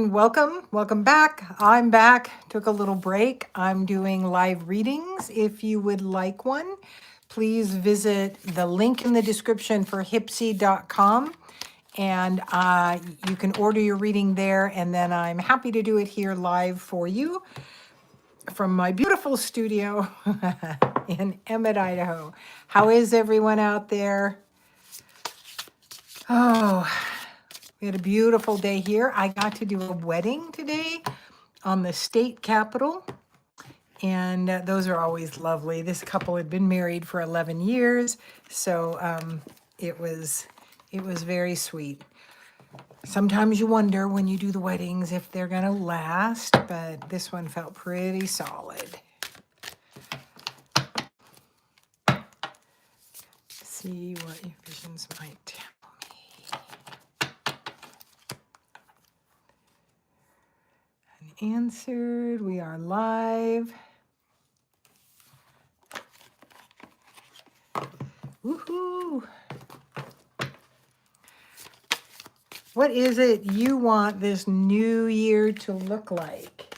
everyone. Welcome back. I'm back. Took a little break. I'm doing live readings. If you would like one, please visit the link in the description for Hypsee.com, and you can order your reading there, and then I'm happy to do it here live for you from my beautiful studio in Emmett, Idaho. How is everyone out there? Oh, we had a beautiful day here. I got to do a wedding today on the state capitol, and those are always lovely. This couple had been married for 11 years, so it was very sweet. Sometimes you wonder when you do the weddings if they're gonna last, but this one felt pretty solid. See what your visions might tell me. Answered. We are live. Woohoo! What is it you want this new year to look like?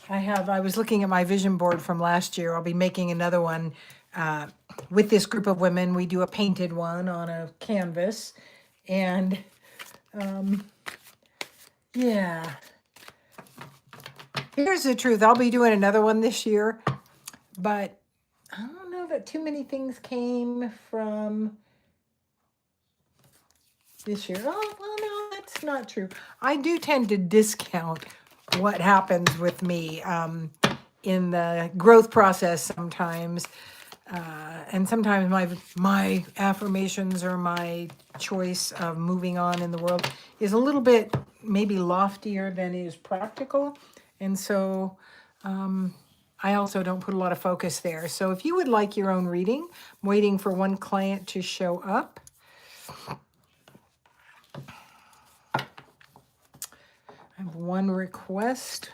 I was looking at my vision board from last year. I'll be making another one with this group of women. We do a painted one on a canvas, and yeah. Here's the truth. I'll be doing another one this year, but I don't know that too many things came from this year. Oh, well, no, that's not true. I do tend to discount what happens with me in the growth process sometimes. And sometimes my affirmations or my choice of moving on in the world is a little bit maybe loftier than is practical. And so I also don't put a lot of focus there. So if you would like your own reading, I'm waiting for one client to show up. I have one request.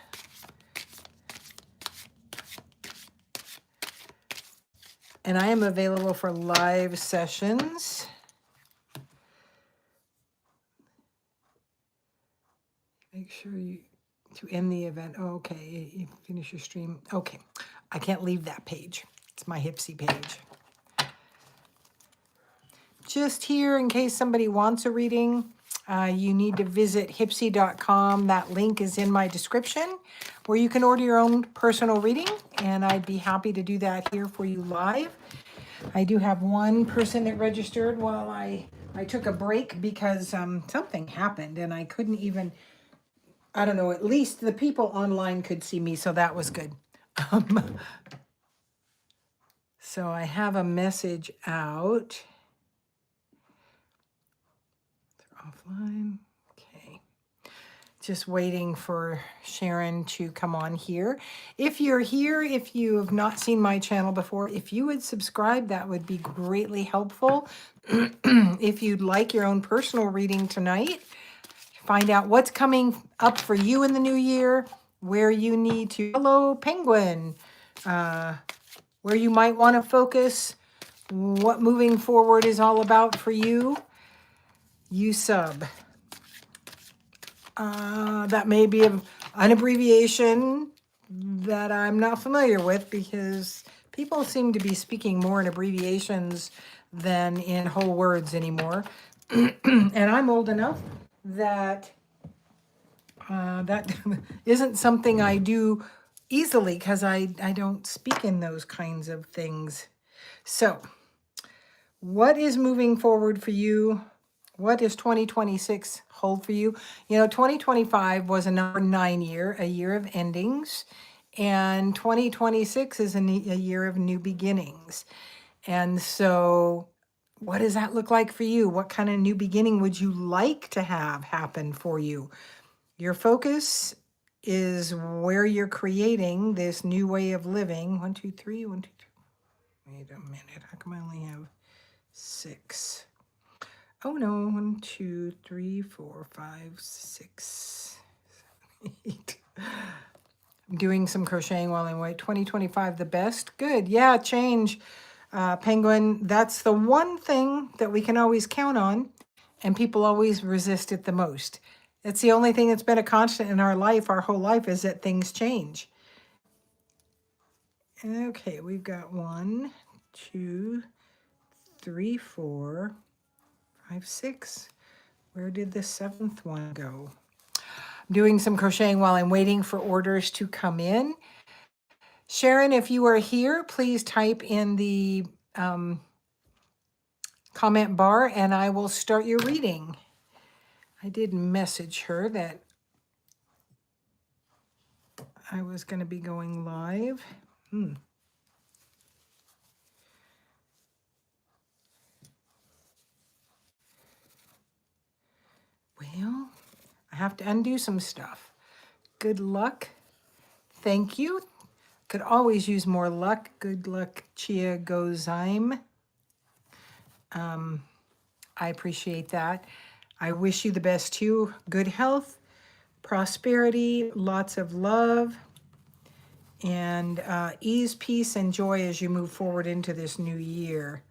And I am available for live sessions. Make sure to end the event. Oh, okay, you finish your stream. Okay, I can't leave that page. It's my Hypsee page. Just here in case somebody wants a reading, you need to visit Hypsee.com. That link is in my description where you can order your own personal reading, and I'd be happy to do that here for you live. I do have one person that registered while I took a break because something happened and I couldn't even, I don't know, at least the people online could see me, so that was good. So I have a message out. Offline. Okay. Just waiting for Sharon to come on here. If you're here, if you have not seen my channel before, if you would subscribe, that would be greatly helpful. If you'd like your own personal reading tonight, find out what's coming up for you in the new year, where you need to, hello penguin, where you might want to focus, what moving forward is all about for you, you sub. That may be an abbreviation that I'm not familiar with because people seem to be speaking more in abbreviations than in whole words anymore. And I'm old enough that that isn't something I do easily because I don't speak in those kinds of things. So, what is moving forward for you? What does 2026 hold for you? You know, 2025 was a number 9 year, a year of endings, and 2026 is a year of new beginnings. And so what does that look like for you? What kind of new beginning would you like to have happen for you? Your focus is where you're creating this new way of living. 1, 2, 3, 1, 2, 3. Wait a minute. How come I only have 6? Oh no, 1, 2, 3, 4, 5, 6, 7, 8. I'm doing some crocheting while I'm away. 2025, the best? Good. Yeah, change. Penguin, that's the one thing that we can always count on, and people always resist it the most. It's the only thing that's been a constant in our life, our whole life, is that things change. Okay, we've got 1, 2, 3, 4, 5, 6. Where did the 7th one go? I'm doing some crocheting while I'm waiting for orders to come in. Sharon, if you are here, please type in the comment bar and I will start your reading. I did message her that I was going to be going live. Well, I have to undo some stuff. Good luck. Thank you. Could always use more luck. Good luck, Chia Gozaim. I appreciate that. I wish you the best too. Good health, prosperity, lots of love, and ease, peace, and joy as you move forward into this new year.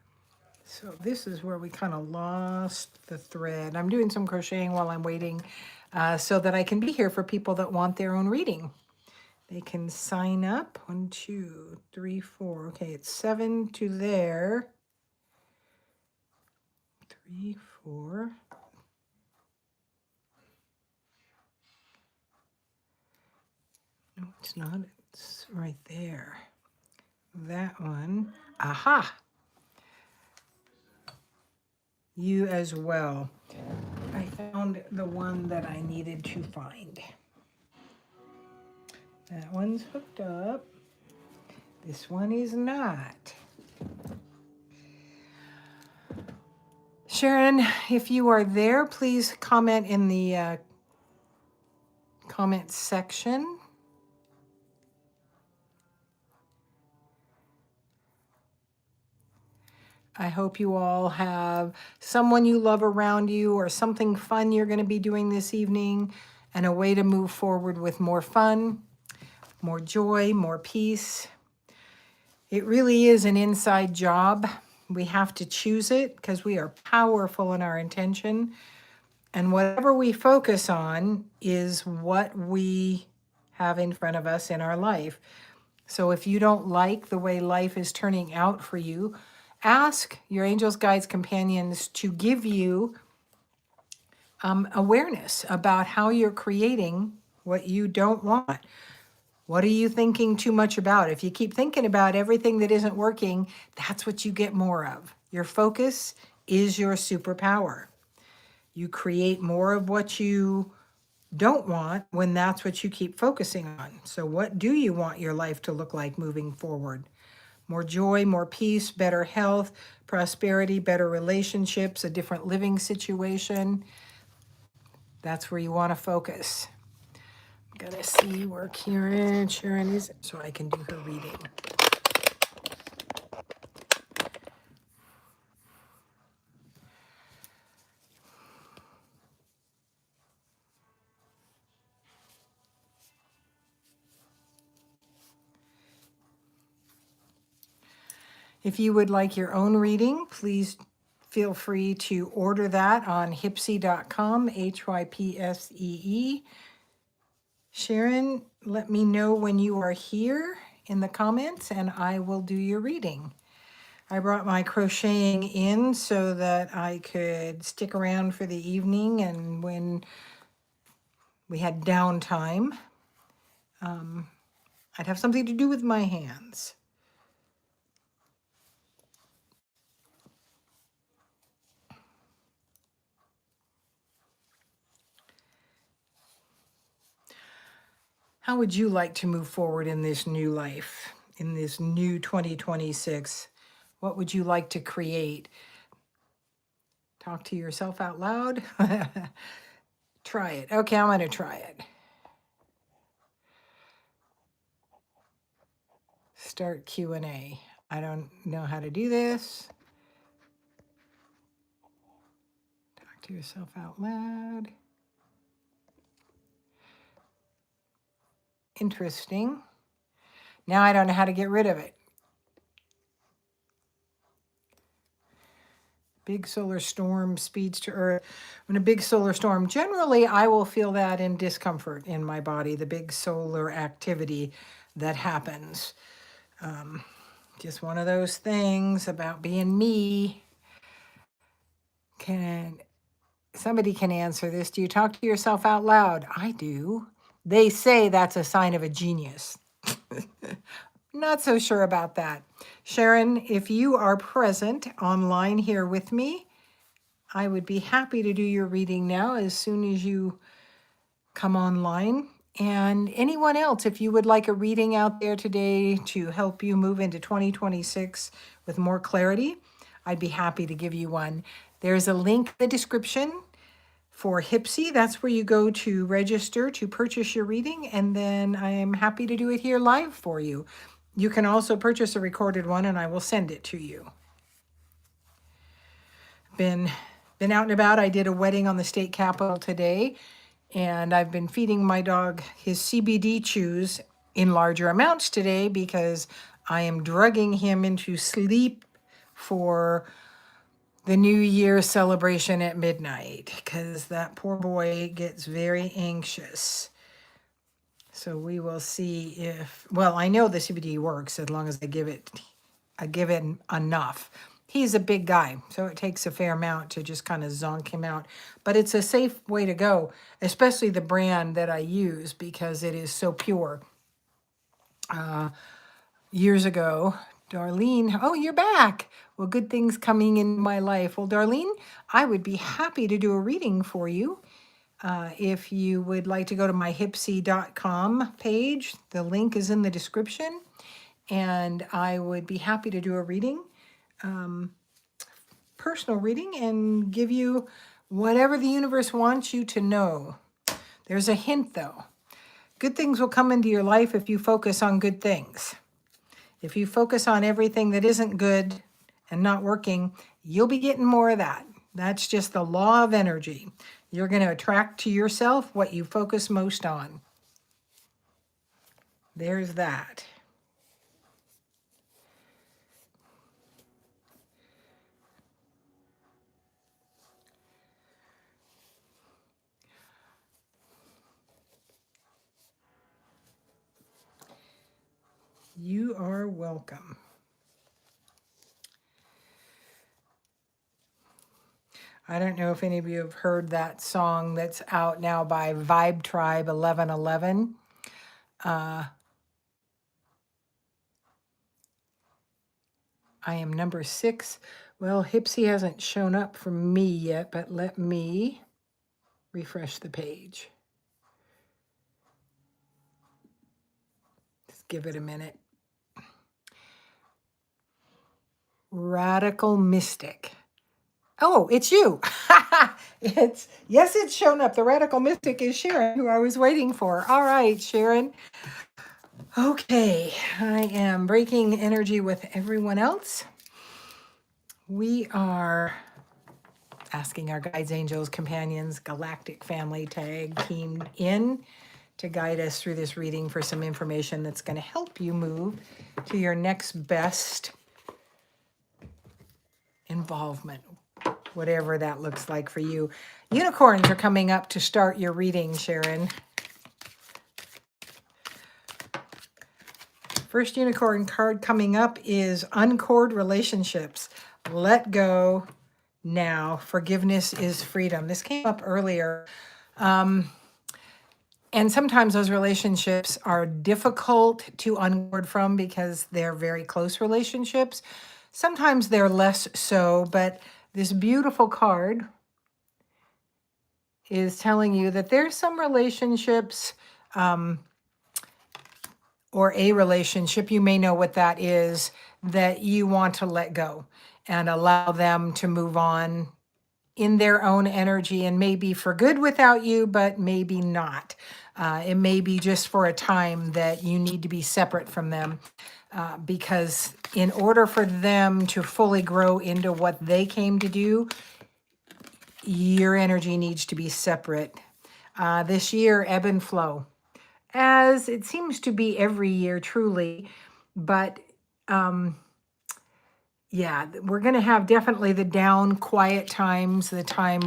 So this is where we kind of lost the thread. I'm doing some crocheting while I'm waiting so that I can be here for people that want their own reading. They can sign up. 1, 2, 3, 4. Okay, it's 7 to there. 3, 4. No, it's not. It's right there. That one. Aha! You as well. I found the one that I needed to find. That one's hooked up. This one is not. Sharon, if you are there, please comment in the comment section. I hope you all have someone you love around you or something fun you're going to be doing this evening and a way to move forward with more fun, more joy, more peace. It really is an inside job. We have to choose it because we are powerful in our intention. And whatever we focus on is what we have in front of us in our life. So if you don't like the way life is turning out for you, ask your angels, guides, companions to give you awareness about how you're creating what you don't want. What are you thinking too much about? If you keep thinking about everything that isn't working, that's what you get more of. Your focus is your superpower. You create more of what you don't want when that's what you keep focusing on. So what do you want your life to look like moving forward? More joy, more peace, better health, prosperity, better relationships, a different living situation. That's where you want to focus. Gotta see where Sharon is so I can do her reading. If you would like your own reading, please feel free to order that on hypsee.com, Hypsee. Sharon, let me know when you are here in the comments and I will do your reading. I brought my crocheting in so that I could stick around for the evening and when we had downtime, I'd have something to do with my hands. How would you like to move forward in this new life, in this new 2026? What would you like to create? Talk to yourself out loud. Try it. Okay, I'm going to try it. Start Q&A. I don't know how to do this. Talk to yourself out loud. Interesting. Now I don't know how to get rid of it. Big solar storm speeds to Earth. When a big solar storm, generally I will feel that in discomfort in my body, the big solar activity that happens. Just one of those things about being me. Somebody can answer this. Do you talk to yourself out loud? I do. They say that's a sign of a genius. Not so sure about that. Sharon, if you are present online here with me, I would be happy to do your reading now as soon as you come online. And anyone else, if you would like a reading out there today to help you move into 2026 with more clarity, I'd be happy to give you one. There's a link in the description for Hypsee. That's where you go to register to purchase your reading, and then I am happy to do it here live for you. You can also purchase a recorded one, and I will send it to you. Been out and about. I did a wedding on the state capitol today, and I've been feeding my dog his CBD chews in larger amounts today because I am drugging him into sleep for the New Year celebration at midnight, because that poor boy gets very anxious. So we will see if, well, I know the CBD works as long as I give it enough. He's a big guy, so it takes a fair amount to just kind of zonk him out. But it's a safe way to go, especially the brand that I use, because it is so pure. Years ago, Darlene, oh, you're back. Well, good things coming in my life. Well, Darlene, I would be happy to do a reading for you. If you would like to go to my hypsee.com page, the link is in the description, and I would be happy to do a reading, personal reading, and give you whatever the universe wants you to know. There's a hint, though. Good things will come into your life if you focus on good things. If you focus on everything that isn't good and not working, you'll be getting more of that. That's just the law of energy. You're going to attract to yourself what you focus most on. There's that. You are welcome. I don't know if any of you have heard that song that's out now by Vibe Tribe 1111. I am number 6. Well, Hypsee hasn't shown up for me yet, but let me refresh the page. Just give it a minute. Radical Mystic. Oh, it's you. Yes, it's shown up. The Radical Mystic is Sharon, who I was waiting for. All right, Sharon. Okay, I am breaking energy with everyone else. We are asking our guides, angels, companions, galactic family tag team in to guide us through this reading for some information that's going to help you move to your next best involvement, whatever that looks like for you. Unicorns are coming up to start your reading, Sharon. First unicorn card coming up is Uncord Relationships. Let go now. Forgiveness is freedom. This came up earlier. And sometimes those relationships are difficult to uncord from because they're very close relationships. Sometimes they're less so, but this beautiful card is telling you that there's some relationships or a relationship, you may know what that is, that you want to let go and allow them to move on in their own energy, and maybe for good without you, but maybe not. It may be just for a time that you need to be separate from them, because in order for them to fully grow into what they came to do, your energy needs to be separate. This year, ebb and flow, as it seems to be every year, truly, but yeah, we're going to have definitely the down quiet times, the time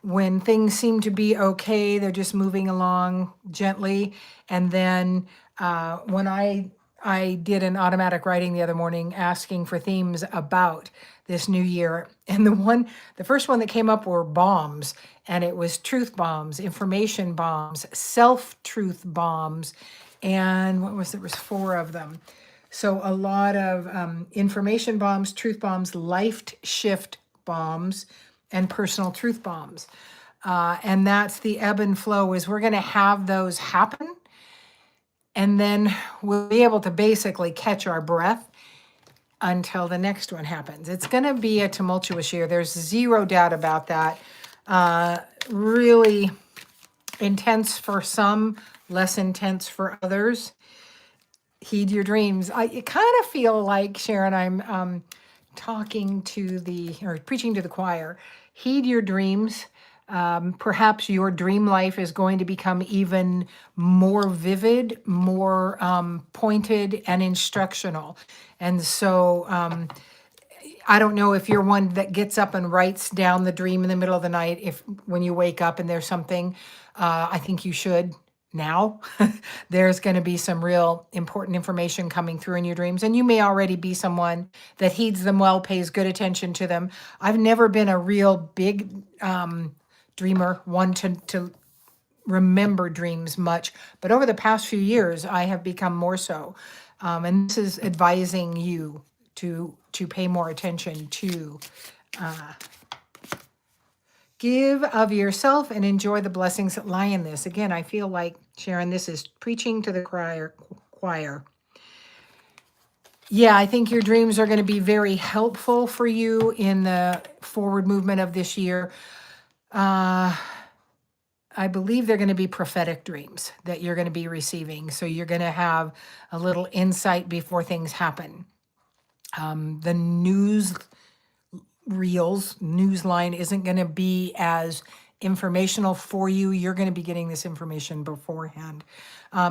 when things seem to be okay, they're just moving along gently. And then when I did an automatic writing the other morning asking for themes about this new year, and the first one that came up were bombs, and it was truth bombs, information bombs, self-truth bombs, and there was four of them. So a lot of information bombs, truth bombs, life shift bombs, and personal truth bombs. And that's the ebb and flow, is we're going to have those happen. And then we'll be able to basically catch our breath until the next one happens. It's going to be a tumultuous year. There's zero doubt about that. Really intense for some, less intense for others. Heed your dreams. I kind of feel like, Sharon, I'm talking to or preaching to the choir. Heed your dreams. Perhaps your dream life is going to become even more vivid, more pointed, and instructional. And so I don't know if you're one that gets up and writes down the dream in the middle of the night, if when you wake up and there's something. I think you should now. There's going to be some real important information coming through in your dreams. And you may already be someone that heeds them well, pays good attention to them. I've never been a real big dreamer, one to remember dreams much. But over the past few years, I have become more so. And this is advising you to pay more attention to give of yourself and enjoy the blessings that lie in this. Again, I feel like, Sharon, this is preaching to the choir. Yeah, I think your dreams are going to be very helpful for you in the forward movement of this year. I believe they're going to be prophetic dreams that you're going to be receiving. So you're going to have a little insight before things happen. The news line isn't going to be as informational for you. You're going to be getting this information beforehand.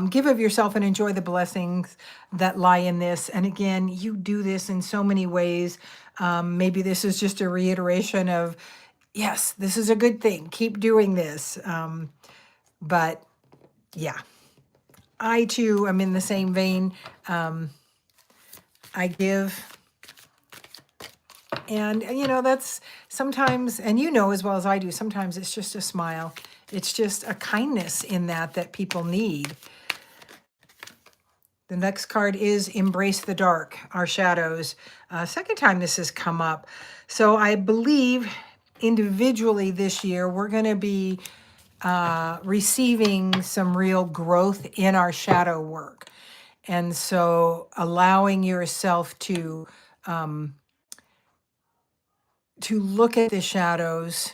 Give of yourself and enjoy the blessings that lie in this. And again, you do this in so many ways. Maybe this is just a reiteration of, yes, this is a good thing. Keep doing this. But yeah, I too am in the same vein. I give. And, that's sometimes, and as well as I do, sometimes it's just a smile. It's just a kindness in that people need. The next card is Embrace the Dark, our shadows. Second time this has come up. So I believe individually this year, we're going to be receiving some real growth in our shadow work. And so allowing yourself to look at the shadows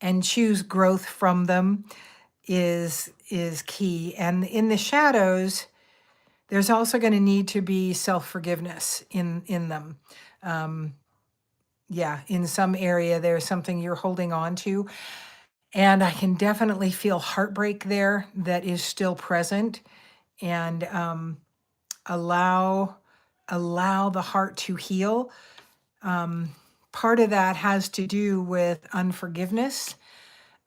and choose growth from them is key. And in the shadows, there's also going to need to be self-forgiveness in them. In some area, there's something you're holding on to. And I can definitely feel heartbreak there that is still present. And allow the heart to heal. Part of that has to do with unforgiveness.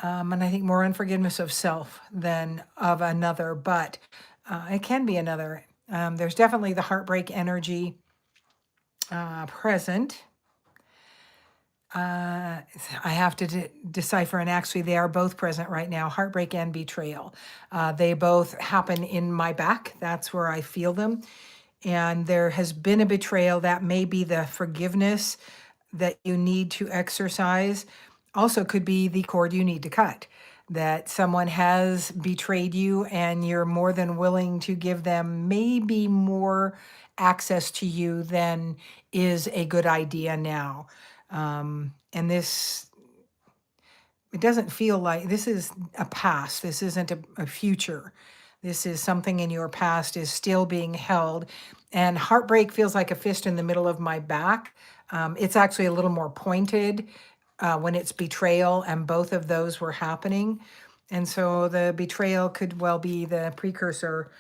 And I think more unforgiveness of self than of another, but it can be another. There's definitely the heartbreak energy present. I have to decipher, and actually they are both present right now, heartbreak and betrayal. They both happen in my back. That's where I feel them. And there has been a betrayal. That may be the forgiveness that you need to exercise. Also could be the cord you need to cut, that someone has betrayed you and you're more than willing to give them maybe more access to you than is a good idea now. And this, it doesn't feel like this is a past. This isn't a future. This is something in your past is still being held. And heartbreak feels like a fist in the middle of my back. It's actually a little more pointed when it's betrayal, and both of those were happening. And so the betrayal could well be the precursor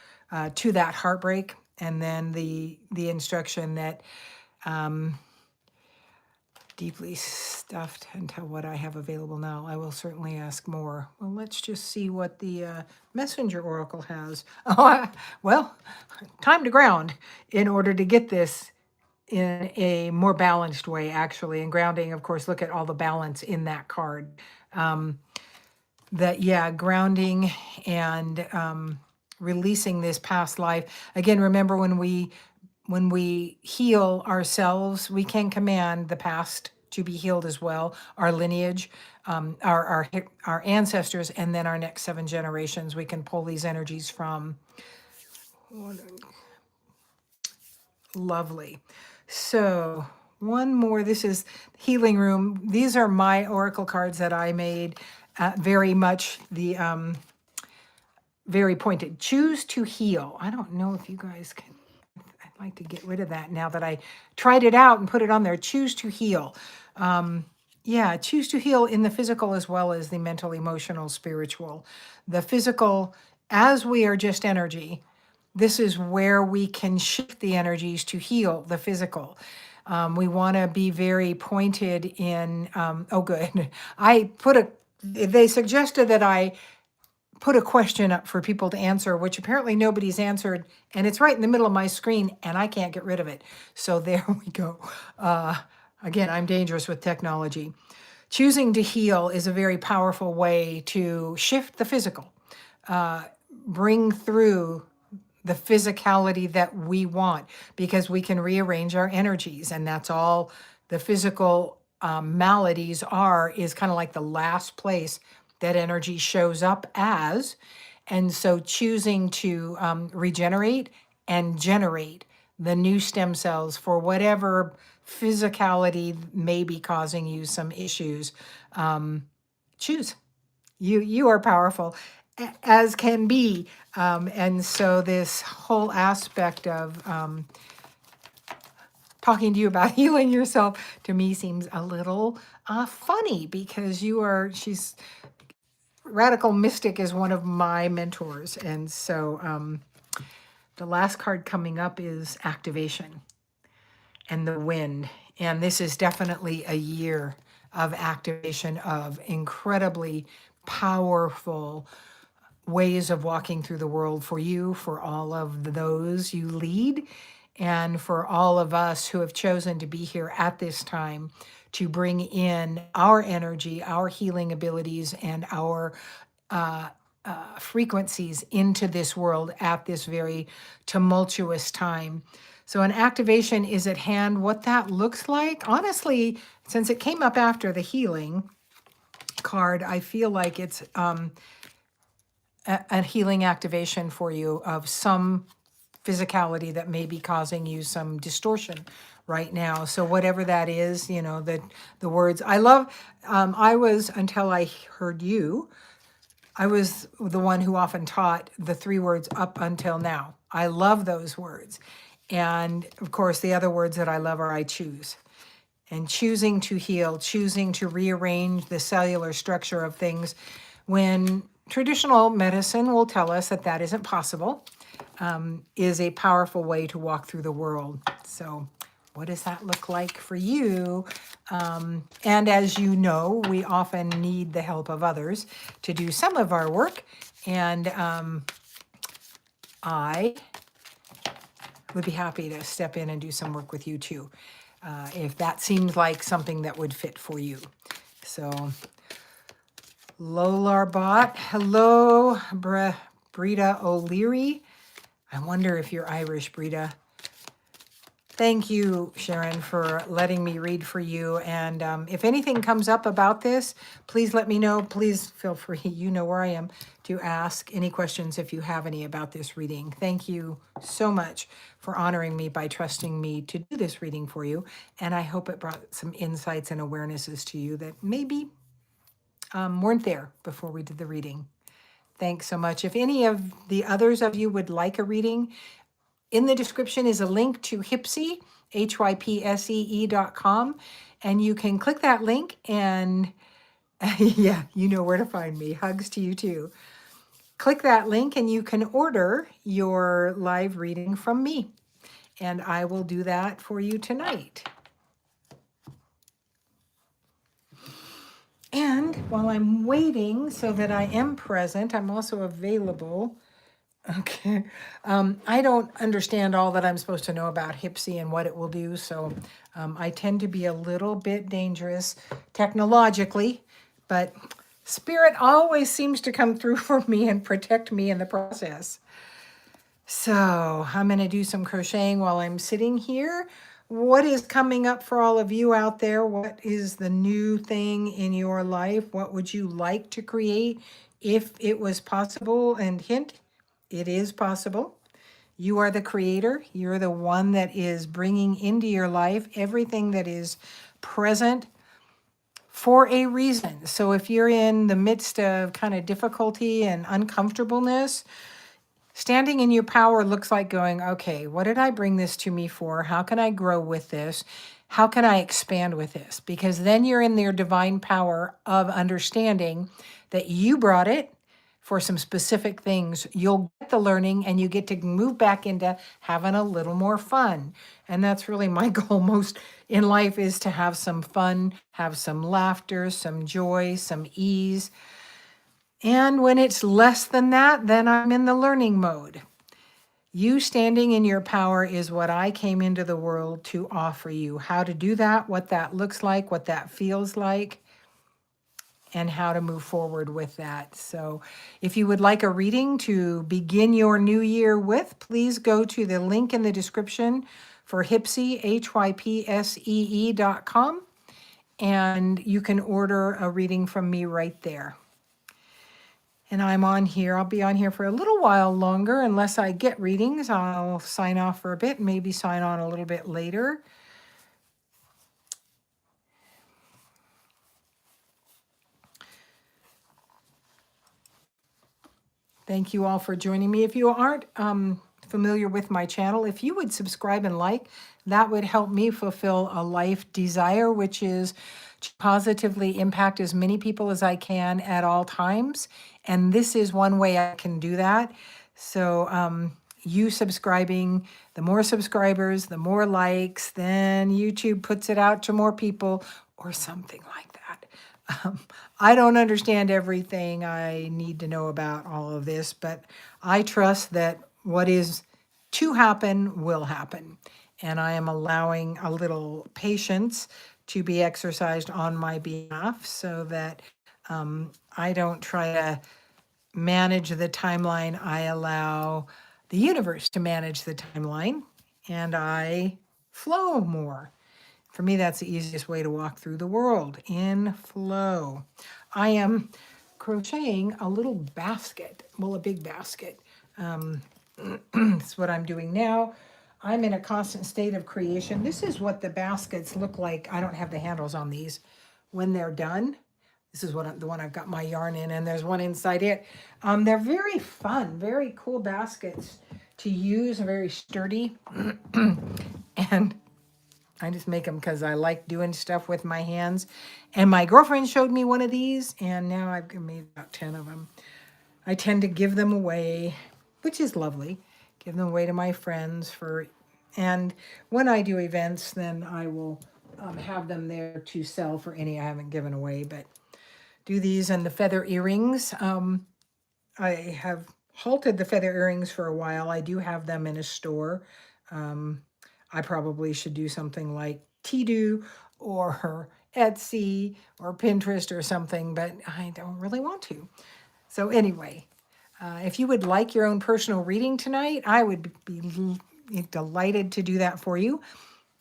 to that heartbreak. And then the instruction that deeply stuffed until what I have available now. I will certainly ask more. Well, let's just see what the messenger oracle has. Oh, well, time to ground in order to get this in a more balanced way, actually. And grounding, of course, look at all the balance in that card. Yeah, grounding and releasing this past life. Again, remember when we heal ourselves, we can command the past to be healed as well, our lineage, our ancestors, and then our next 7 generations. We can pull these energies from. Lovely. So one more. This is Healing Room. These are my oracle cards that I made. Very much the very pointed. Choose to heal. I don't know if you guys can. I'd like to get rid of that now that I tried it out and put it on there. Choose to heal. Yeah, choose to heal in the physical as well as the mental, emotional, spiritual. The physical, as we are just energy, this is where we can shift the energies to heal the physical. We want to be very pointed in, oh, good. They suggested that I put a question up for people to answer, which apparently nobody's answered, and it's right in the middle of my screen, and I can't get rid of it. So there we go. Again, I'm dangerous with technology. Choosing to heal is a very powerful way to shift the physical, bring through the physicality that we want, because we can rearrange our energies, and that's all the physical maladies is kind of like the last place that energy shows up as. And so choosing to regenerate and generate the new stem cells for whatever physicality may be causing you some issues, choose. You are powerful, as can be. And so this whole aspect of talking to you about healing yourself to me seems a little funny, because she's Radical Mystic is one of my mentors. And so the last card coming up is Activation and the Wind. And this is definitely a year of activation of incredibly powerful ways of walking through the world for you, for all of those you lead, and for all of us who have chosen to be here at this time to bring in our energy, our healing abilities, and our frequencies into this world at this very tumultuous time. So an activation is at hand. What that looks like, honestly, since it came up after the healing card, I feel like it's a healing activation for you of some physicality that may be causing you some distortion right now. So whatever that is, the words I love, I was, until I heard you, I was the one who often taught the 3 words up until now. I love those words. And of course, the other words that I love are I choose. And choosing to heal, choosing to rearrange the cellular structure of things, when traditional medicine will tell us that that isn't possible, is a powerful way to walk through the world. So what does that look like for you? And as you know, we often need the help of others to do some of our work. And I would be happy to step in and do some work with you too, if that seems like something that would fit for you. So Lolarbot, hello, Brita O'Leary. I wonder if you're Irish, Brita. Thank you, Sharon, for letting me read for you. And if anything comes up about this, please let me know. Please feel free, you know where I am, to ask any questions if you have any about this reading. Thank you so much for honoring me by trusting me to do this reading for you. And I hope it brought some insights and awarenesses to you that maybe weren't there before we did the reading. Thanks so much. If any of the others of you would like a reading, in the description is a link to Hypsee, HYPSEE.com, and you can click that link and yeah, you know where to find me. Hugs to you too. Click that link and you can order your live reading from me, and I will do that for you tonight. And while I'm waiting so that I am present, I'm also available. Okay. I don't understand all that I'm supposed to know about Hypsee and what it will do. So I tend to be a little bit dangerous technologically, but spirit always seems to come through for me and protect me in the process. So I'm going to do some crocheting while I'm sitting here. What is coming up for all of you out there? What is the new thing in your life? What would you like to create if it was possible? And hint, it is possible. You are the creator. You're the one that is bringing into your life everything that is present for a reason. So if you're in the midst of kind of difficulty and uncomfortableness, standing in your power looks like going, okay, what did I bring this to me for? How can I grow with this? How can I expand with this? Because then you're in their divine power of understanding that you brought it for some specific things. You'll get the learning and you get to move back into having a little more fun. And that's really my goal most in life, is to have some fun, have some laughter, some joy, some ease. And when it's less than that, then I'm in the learning mode. You standing in your power is what I came into the world to offer you. How to do that, what that looks like, what that feels like, and how to move forward with that. So if you would like a reading to begin your new year with, please go to the link in the description for Hypsee, HYPSEE.com, and you can order a reading from me right there. And I'm on here. I'll be on here for a little while longer. Unless I get readings, I'll sign off for a bit, maybe sign on a little bit later. Thank you all for joining me. If you aren't familiar with my channel, if you would subscribe and like, that would help me fulfill a life desire, which is to positively impact as many people as I can at all times. And this is one way I can do that. So you subscribing, the more subscribers, the more likes, then YouTube puts it out to more people or something like that. Um, I don't understand everything I need to know about all of this, but I trust that what is to happen will happen. And I am allowing a little patience to be exercised on my behalf so that I don't try to manage the timeline. I allow the universe to manage the timeline and I flow more. For me, that's the easiest way to walk through the world, in flow. I am crocheting a little basket, well, a big basket. That's what I'm doing now. I'm in a constant state of creation. This is what the baskets look like. I don't have the handles on these when they're done. This is the one I've got my yarn in, and there's one inside it. They're very fun, very cool baskets to use, very sturdy. And I just make them because I like doing stuff with my hands. And my girlfriend showed me one of these, and now I've made about 10 of them. I tend to give them away, which is lovely. Give them away to my friends and when I do events, then I will have them there to sell for any I haven't given away. But do these and the feather earrings. I have halted the feather earrings for a while. I do have them in a store. I probably should do something like Tidu or Etsy or Pinterest or something, but I don't really want to. So anyway, if you would like your own personal reading tonight, I would be delighted to do that for you.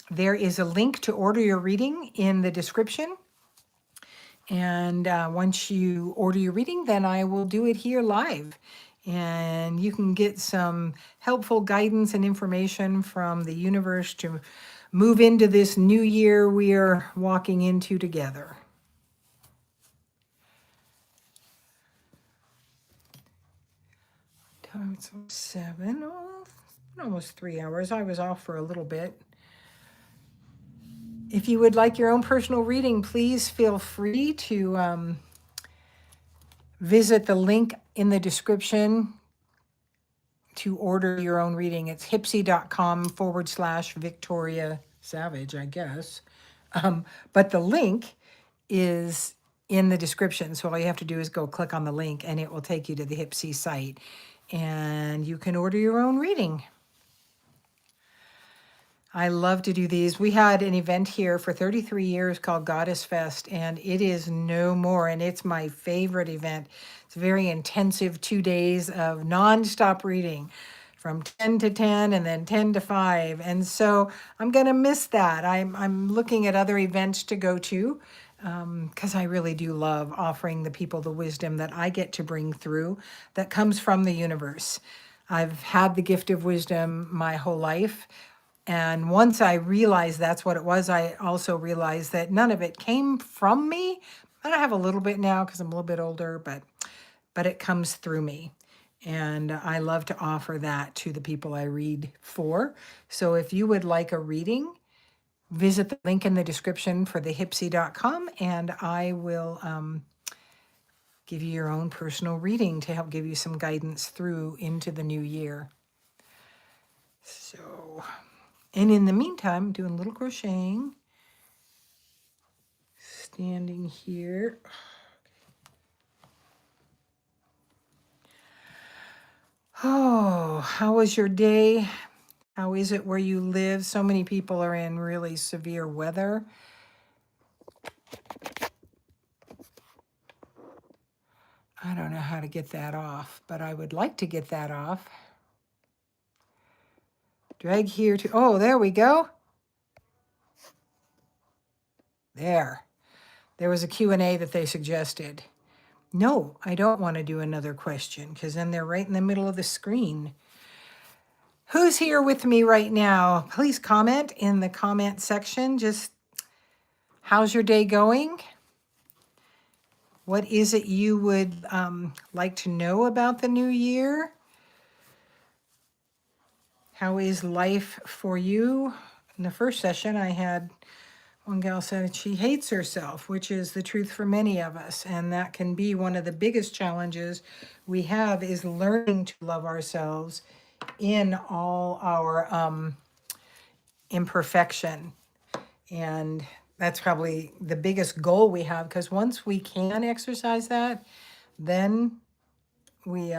There is a link to order your reading in the description. And once you order your reading, then I will do it here live. And you can get some helpful guidance and information from the universe to move into this new year we are walking into together. It's 7, almost 3 hours. I was off for a little bit. If you would like your own personal reading, please feel free to visit the link in the description to order your own reading. It's hypsee.com/Victoria Savage, I guess. But the link is in the description. So all you have to do is go click on the link and it will take you to the Hypsee site and you can order your own reading. I love to do these. We had an event here for 33 years called Goddess Fest, and it is no more, and it's my favorite event. It's a very intensive 2 days of nonstop reading from 10 to 10 and then 10 to 5. And so I'm going to miss that. I'm looking at other events to go to because I really do love offering the people the wisdom that I get to bring through that comes from the universe. I've had the gift of wisdom my whole life. And once I realized that's what it was, I also realized that none of it came from me. And I have a little bit now because I'm a little bit older, but it comes through me. And I love to offer that to the people I read for. So if you would like a reading, visit the link in the description for the Hypsee.com and I will give you your own personal reading to help give you some guidance through into the new year. So, and in the meantime, doing a little crocheting, standing here. Oh, how was your day? How is it where you live? So many people are in really severe weather. I don't know how to get that off, but I would like to get that off. Drag here to, oh, there we go. There was a Q&A that they suggested. No, I don't want to do another question because then they're right in the middle of the screen. Who's here with me right now? Please comment in the comment section. Just how's your day going? What is it you would like to know about the new year? How is life for you? In the first session, I had one gal said she hates herself, which is the truth for many of us. And that can be one of the biggest challenges we have is learning to love ourselves in all our imperfection. And that's probably the biggest goal we have, because once we can exercise that, then we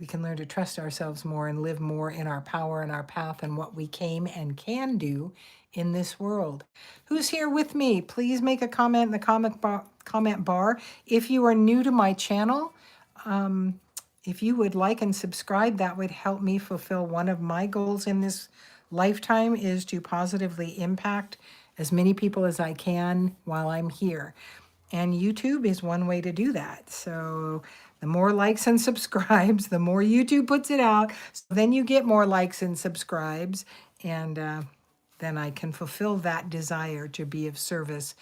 can learn to trust ourselves more and live more in our power and our path and what we came and can do in this world. Who's here with me? Please make a comment in the comment bar. If you are new to my channel, if you would like and subscribe, that would help me fulfill one of my goals in this lifetime, is to positively impact as many people as I can while I'm here. And YouTube is one way to do that. So the more likes and subscribes, the more YouTube puts it out. So then you get more likes and subscribes. And then I can fulfill that desire to be of service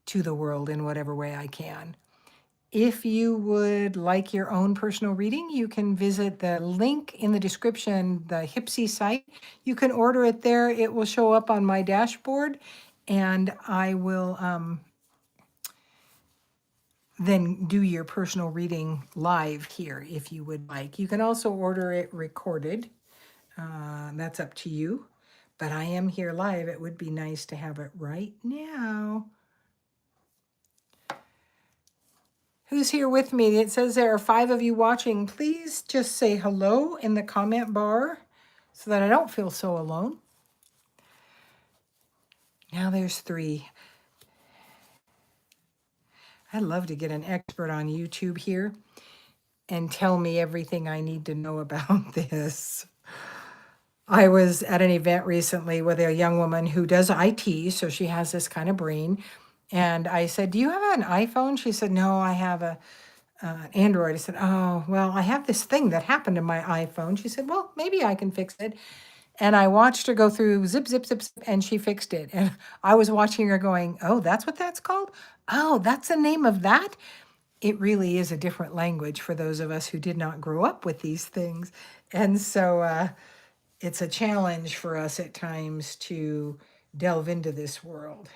to the world in whatever way I can. If you would like your own personal reading, you can visit the link in the description, the Hypsee site. You can order it there. It will show up on my dashboard, and I will then do your personal reading live here if you would like. You can also order it recorded. That's up to you. But I am here live. It would be nice to have it right now. Who's here with me? It says there are 5 of you watching. Please just say hello in the comment bar so that I don't feel so alone. Now there's 3. I'd love to get an expert on YouTube here and tell me everything I need to know about this. I was at an event recently with a young woman who does IT, so she has this kind of brain. And I said, do you have an iPhone? She said, no, I have a Android. I said, oh, well, I have this thing that happened to my iPhone. She said, well, maybe I can fix it. And I watched her go through zip, zip, zip, zip, and she fixed it. And I was watching her going, oh, that's what that's called? Oh, that's the name of that? It really is a different language for those of us who did not grow up with these things. And so it's a challenge for us at times to delve into this world.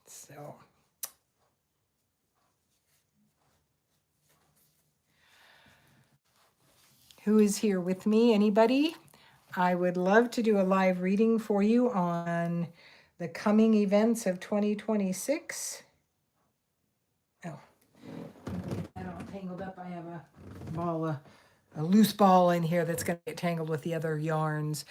So who is here with me? Anybody? I would love to do a live reading for you on the coming events of 2026. Oh, tangled up. I have a loose ball in here that's going to get tangled with the other yarns.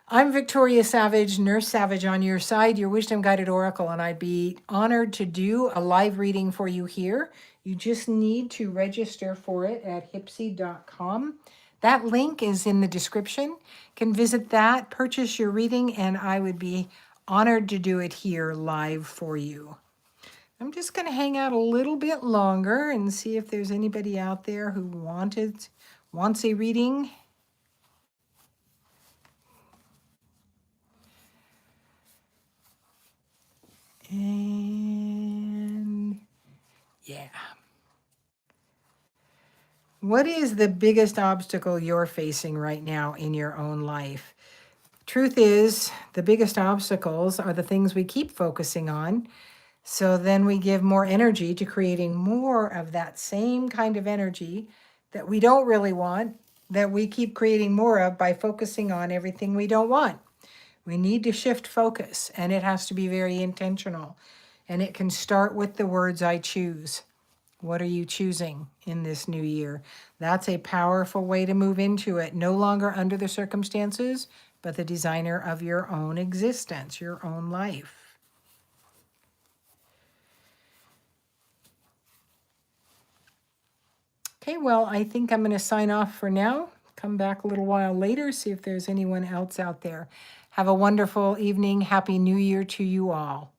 I'm Victoria Savage, Nurse Savage on your side, your wisdom guided oracle, and I'd be honored to do a live reading for you here. You just need to register for it at hypsee.com. That link is in the description. You can visit that, purchase your reading, and I would be honored to do it here live for you. I'm just going to hang out a little bit longer and see if there's anybody out there who wants a reading. And yeah. What is the biggest obstacle you're facing right now in your own life? Truth is, the biggest obstacles are the things we keep focusing on. So then we give more energy to creating more of that same kind of energy that we don't really want, that we keep creating more of by focusing on everything we don't want. We need to shift focus, and it has to be very intentional. And it can start with the words I choose. What are you choosing in this new year? That's a powerful way to move into it. No longer under the circumstances, but the designer of your own existence, your own life. Okay, well, I think I'm going to sign off for now. Come back a little while later, see if there's anyone else out there. Have a wonderful evening. Happy New Year to you all.